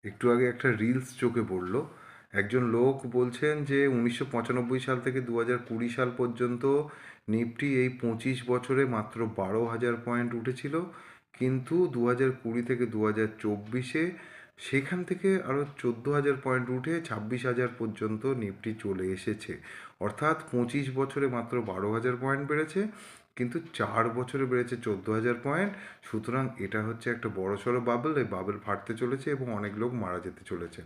একটু আগে একটা রিলস চোখে পড়লো। একজন লোক বলছেন যে 1995 সাল থেকে 2020 সাল পর্যন্ত নিফটি এই 25 বছরে মাত্র 12,000 পয়েন্ট উঠেছিল, কিন্তু 2020 থেকে 2024-এ সেখান থেকে আরও 14,000 পয়েন্ট উঠে 26,000 পর্যন্ত নিফটি চলে এসেছে। অর্থাৎ 25 বছরে মাত্র 12,000 পয়েন্ট বেড়েছে, কিন্তু 4 বছরে বেড়েছে 14,000 পয়েন্ট। সুতরাং এটা হচ্ছে একটা বড়সড় বাবল। এই বাবল ফাটতে চলেছে এবং অনেক লোক মারা যেতে চলেছেন।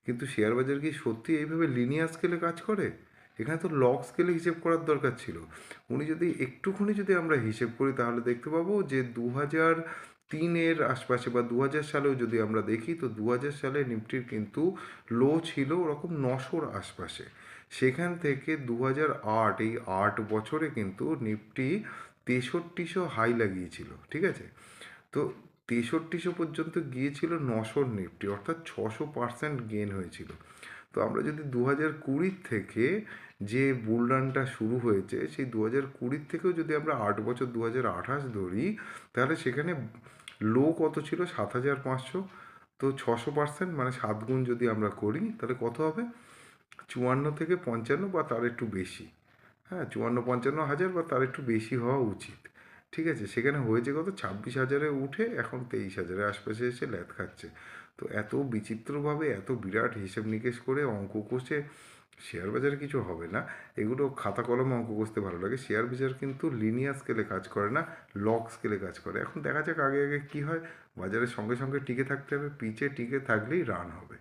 কিন্তু শেয়ার বাজার কি সত্যি এইভাবে লিনিয়ার স্কেলে কাজ করে? এখানে তো লগ স্কেলে হিসেব করার দরকার ছিল। একটুখানি যদি আমরা হিসেব করি তাহলে দেখতে পাবো যে 2003-এর আশপাশে বা 2000 সালেও যদি আমরা দেখি, তো 2000 সালে নিফটির কিন্তু লো ছিল ওরকম 900-র আশপাশে। সেখান থেকে 2008, এই 8 বছরে কিন্তু নিফটি 6300 হাই লাগিয়েছিল, ঠিক আছে? তো 6300 পর্যন্ত গিয়েছিল 900-র নিফটি, অর্থাৎ 600% গেন হয়েছিল। তো আমরা যদি 2020 থেকে যে বুলরানটা শুরু হয়েছে, সেই 2020 থেকেও যদি আমরা 8 বছর 2028 ধরি, তাহলে সেখানে লো কত ছিল? 7,500। তো 600% মানে 7 গুণ যদি আমরা করি তাহলে কত হবে? 54 থেকে 55 বা তার একটু বেশি। হ্যাঁ, 54-55 হাজার বা তার একটু বেশি হওয়া উচিত। ঠিক আছে, সেখানে হয়েছে কত? 26,000-এ উঠে এখন 23,000-এর আশপাশে এসে ল্যাদ খাচ্ছে। তো এত বিচিত্রভাবে, এত বিরাট হিসেব নিকেশ করে অঙ্ক কষে শেয়ার বাজারে কিছু হবে না। এগুলো খাতা কলমে অঙ্ক কষতে ভালো লাগে। শেয়ার বাজার কিন্তু লিনিয়ার স্কেলে কাজ করে না, লগ স্কেলে কাজ করে। এখন দেখা যাক আগে আগে কী হয়। বাজারের সঙ্গে সঙ্গে টিকে থাকতে হবে, পিছে টিকে থাকলেই রান হবে।